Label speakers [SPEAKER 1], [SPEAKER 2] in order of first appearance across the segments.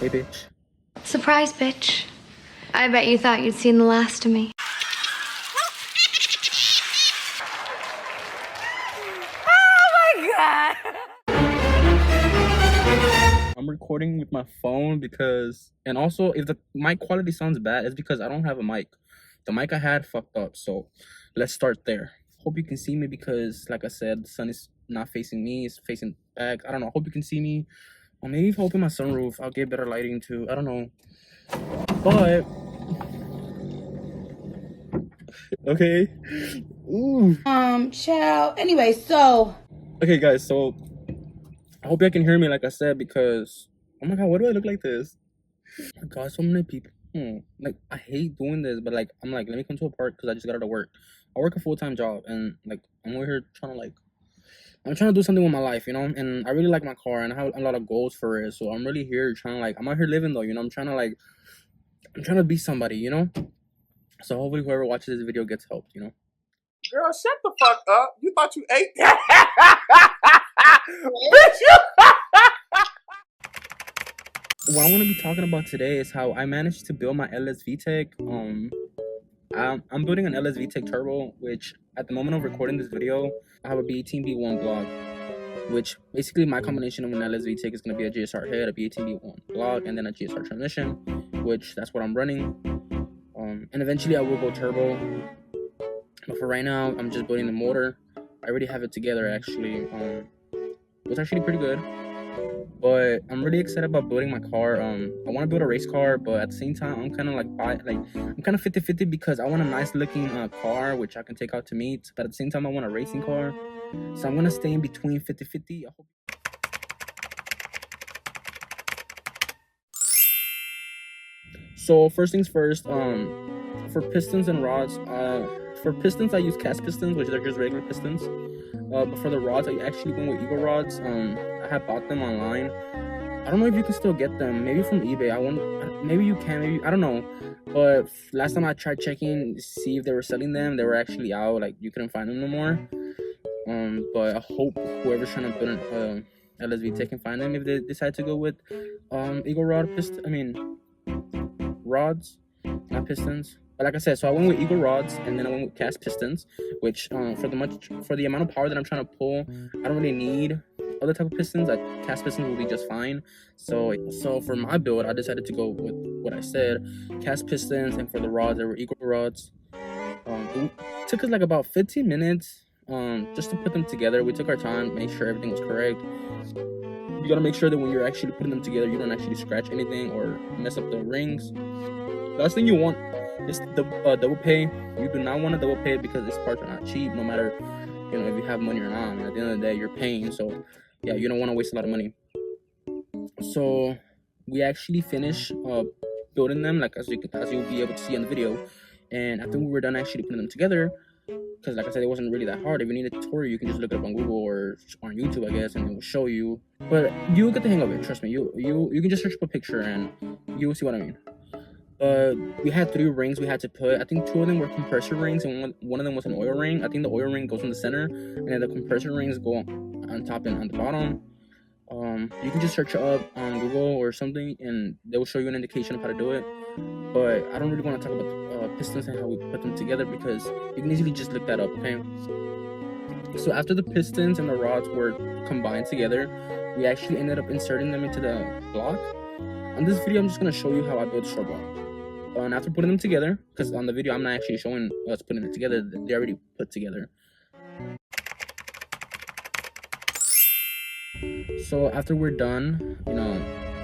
[SPEAKER 1] Hey, bitch.
[SPEAKER 2] Surprise, bitch. I bet you thought you'd seen the last of me.
[SPEAKER 1] I'm recording with my phone because, and also if the mic quality sounds bad, it's because I don't have a mic. The mic I had fucked up, so let's start there. Hope you can see me because, like I said, the sun is not facing me, it's facing back. I don't know, hope you can see me. Or maybe if I open my sunroof, I'll get better lighting too. I don't know. But, okay. Ooh.
[SPEAKER 3] Child. Anyway, so.
[SPEAKER 1] Okay, guys, so I hope you can hear me, like I said, because, oh my god, why do I look like this? Oh my god, so many people. Like, I hate doing this, but like, I'm like, let me come to a park because I just got out of work. I work a full-time job, and like, I'm over here trying to like, I'm trying to do something with my life, you know. And I really like my car, and I have a lot of goals for it. So I'm really here trying to like, I'm out here living though, you know. I'm trying to like, I'm trying to be somebody, you know. So hopefully, whoever watches this video gets help, you know.
[SPEAKER 4] Girl, shut the fuck up. You thought you ate that? Bitch, you.
[SPEAKER 1] What I want to be talking about today is how I managed to build my LSVTEC. I'm building an LSVTEC turbo, which at the moment of recording this video, I have a B18B1 block, which basically my combination of an LSVTEC is going to be a GSR head, a B18B1 block, and then a GSR transmission, which that's what I'm running. And eventually I will go turbo. But for right now, I'm just building the motor. I already have it together actually. It's actually pretty good. But I'm really excited about building my car. I want to build a race car, but at the same time, I'm kind of like I'm kind of 50-50 because I want a nice looking car which I can take out to meet. But at the same time, I want a racing car. So I'm gonna stay in between 50-50. I hope. So first things first. For pistons and rods. For pistons, I use cast pistons, which are just regular pistons. But for the rods, I actually went with Eagle rods. I had bought them online. I don't know if you can still get them. Maybe from eBay. Maybe you can. Maybe I don't know. But last time I tried checking to see if they were selling them, they were actually out. Like you couldn't find them no more. But I hope whoever's trying to build an LSVTEC can find them if they decide to go with Eagle rod rods, not pistons. But like I said, so I went with Eagle rods and then I went with cast pistons, which for the amount of power that I'm trying to pull, I don't really need other type of pistons. Like cast pistons will be just fine. So for my build, I decided to go with what I said, cast pistons, and for the rods, there were Eagle rods. It took us like about 15 minutes just to put them together. We took our time, made sure everything was correct. You gotta make sure that when you're actually putting them together, you don't actually scratch anything or mess up the rings. Last thing you want is double pay. You do not want to double pay because these parts are not cheap, no matter if you have money or not. I mean, at the end of the day, you're paying, so yeah, you don't want to waste a lot of money. So we actually finished building them, like as you'll be able to see in the video. And after we were done actually putting them together, because like I said, it wasn't really that hard. If you need a tutorial, you can just look it up on Google or on YouTube, I guess, and it will show you. But you'll get the hang of it. Trust me. You can just search up a picture and you'll see what I mean. We had 3 rings we had to put. I think 2 of them were compressor rings and one of them was an oil ring. I think the oil ring goes in the center and then the compressor rings go on top and on the bottom. You can just search it up on Google or something and they will show you an indication of how to do it. But I don't really want to talk about pistons and how we put them together because you can easily just look that up, okay? So after the pistons and the rods were combined together, we actually ended up inserting them into the block. On this video, I'm just going to show you how I built the short block. And after putting them together, because on the video I'm not actually showing us putting it together, they already put together. So after we're done,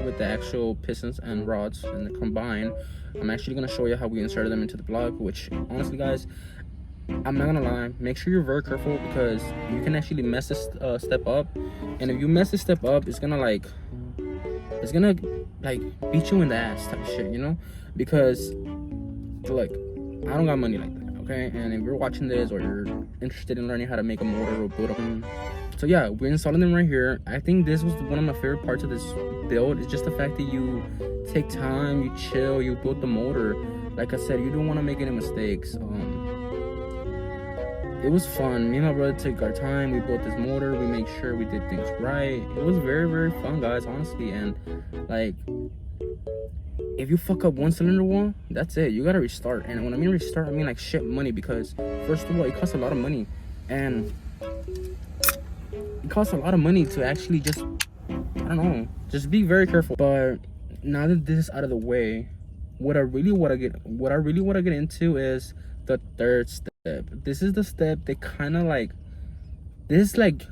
[SPEAKER 1] with the actual pistons and rods and the combined, I'm actually going to show you how we inserted them into the block, which honestly guys, I'm not gonna lie, make sure you're very careful because you can actually mess this step up, and if you mess this step up, it's gonna beat you in the ass type of shit, because like I don't got money like that, okay? And if you're watching this or you're interested in learning how to make a motor or build them, so yeah, we're installing them right here. I think this was one of my favorite parts of this build. It's just the fact that you take time, you chill, you build the motor. Like I said, you don't want to make any mistakes. It was fun. Me and my brother took our time. We built this motor. We made sure we did things right. It was very, very fun, guys, honestly. And like if you fuck up one cylinder wall, that's it. You gotta restart. And when I mean restart, I mean like shit money, because first of all, it costs a lot of money, and it costs a lot of money to actually just, I don't know, just be very careful. But now that this is out of the way, what I really want to get into is the third step. This is the step that kind of like, this is like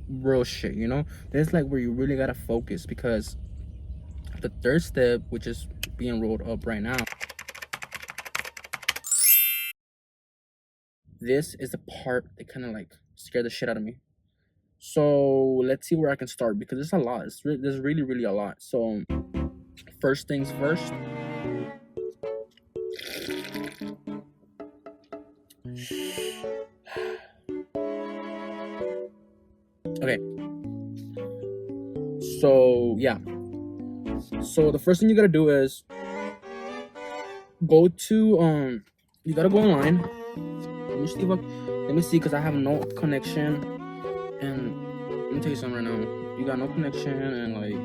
[SPEAKER 1] real shit, you know? This is like where you really gotta focus, because the third step, which is being rolled up right now, this is the part that kind of like scared the shit out of me. So let's see where I can start, because there's a lot. There's really a lot. So first things first. Okay. So yeah. So the first thing you gotta do is go to you gotta go online. Let me see, because I have no connection, and let me tell you something right now. You got no connection, and like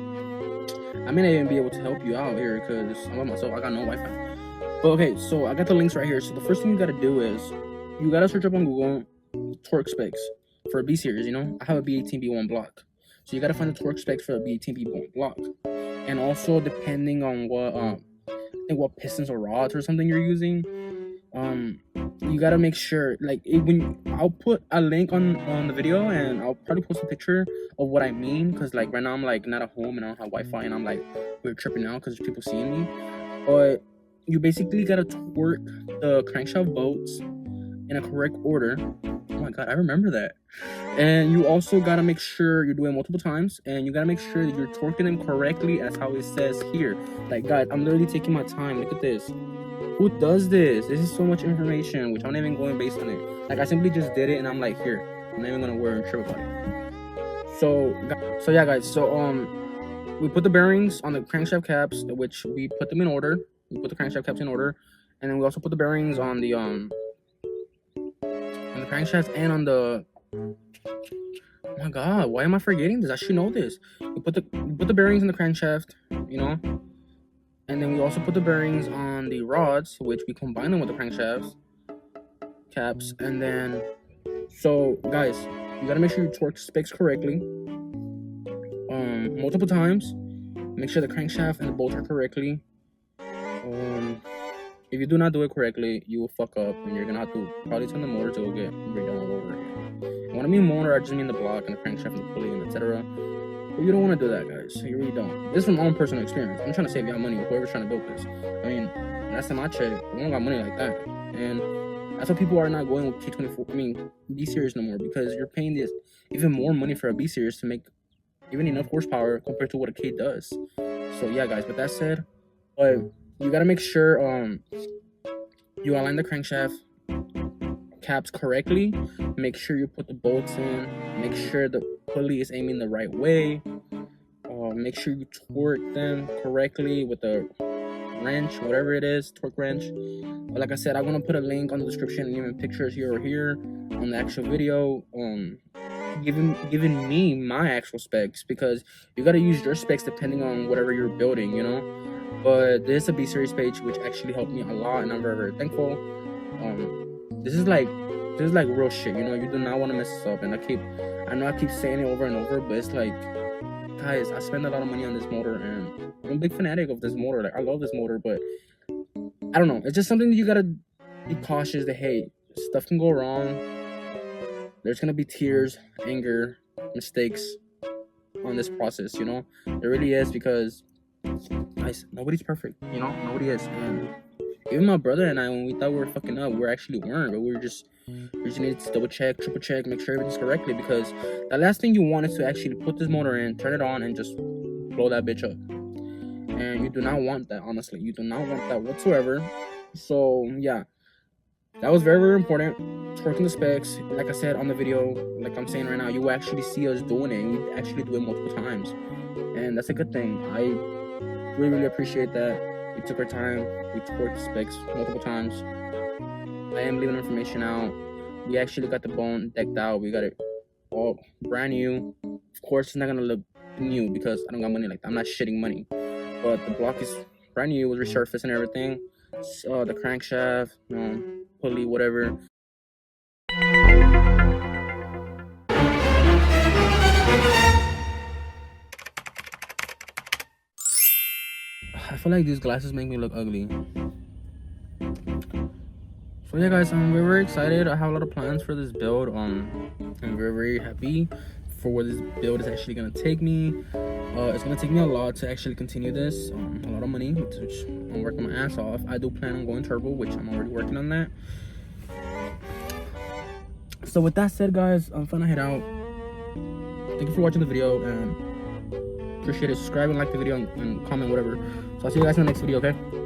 [SPEAKER 1] I may not even be able to help you out here because I'm by myself. I got no Wi-Fi. But okay, so I got the links right here. So the first thing you gotta do is you gotta search up on Google torque specs for a B series. You know, I have a B18B1 block, so you gotta find the torque specs for a B18B1 block, and also depending on what I think what pistons or rods or something you're using, you gotta make sure, like, I'll put a link on the video, and I'll probably post a picture of what I mean, because like right now I'm like not at home and I don't have Wi-Fi, and I'm like we're tripping out because there's people seeing me. But you basically gotta torque the crankshaft bolts in a correct order. Oh my god, I remember that. And you also gotta make sure you're doing multiple times, and you gotta make sure that you're torquing them correctly as how it says here. Like guys, I'm literally taking my time. Look at this. Who does this? This is so much information, which I'm not even going based on it. Like, I simply just did it, and I'm like, here, I'm not even gonna worry and trip about it. So yeah, guys. So we put the bearings on the crankshaft caps, which we put them in order. We put the crankshaft caps in order, and then we also put the bearings on the crankshaft and on the. Oh my god, why am I forgetting this? I should know this. We put the bearings in the crankshaft, you know. And then we also put the bearings on the rods, which we combine them with the crankshafts caps. And then, so guys, you gotta make sure you torque the specs correctly, multiple times. Make sure the crankshaft and the bolts are correctly. If you do not do it correctly, you will fuck up, and you're gonna have to probably turn the motor to get redone all over again. And when I mean motor, I just mean the block and the crankshaft and the pulley and etc. But you don't want to do that, guys. You really don't. This is from my own personal experience. I'm trying to save y'all money, whoever's trying to build this. I mean, last time I checked, we don't got money like that. And that's why people are not going with K24, I mean, B series no more, because you're paying this even more money for a B series to make even enough horsepower compared to what a K does. So yeah, guys, with that said, you gotta make sure you align the crankshaft caps correctly. Make sure you put the bolts in. Make sure the pulley is aiming the right way. Make sure you torque them correctly with the wrench, whatever it is, torque wrench. But like I said, I'm gonna put a link on the description and even pictures here or here on the actual video, giving me my actual specs, because you gotta use your specs depending on whatever you're building, you know. But this is a B series page which actually helped me a lot, and I'm very thankful. This is like real shit, you know. You do not want to mess this up, and I know I keep saying it over and over, but it's like, guys, I spend a lot of money on this motor, and I'm a big fanatic of this motor. Like, I love this motor, but I don't know, it's just something that you gotta be cautious that, hey, stuff can go wrong. There's gonna be tears, anger, mistakes on this process, you know. There really is, because guys, nobody's perfect, you know. Nobody is. And even my brother and I, when we thought we were fucking up, we actually weren't. But we just needed to double check, triple check, make sure everything's correctly, because the last thing you want is to actually put this motor in, turn it on, and just blow that bitch up. And you do not want that, honestly. You do not want that whatsoever. So yeah, that was very important. Torquing the specs, like I said on the video, like I'm saying right now, you will actually see us doing it, and we actually do it multiple times, and that's a good thing. I really appreciate that. We took our time, we torqued the specs multiple times. I am leaving information out. We actually got the bone decked out. We got it all brand new. Of course, it's not gonna look new because I don't got money like that. I'm not shitting money, but the block is brand new, it was resurfaced and everything. The crankshaft, pulley, whatever. I feel like these glasses make me look ugly. So yeah, guys, I'm very excited. I have a lot of plans for this build. I'm very happy for where this build is actually gonna take me. It's gonna take me a lot to actually continue this. A lot of money, which I'm working my ass off. I do plan on going turbo, which I'm already working on that. So with that said, guys, I'm finna head out. Thank you for watching the video, and appreciate it. Subscribe and like the video and comment, whatever. So I'll see you guys in the next video, okay?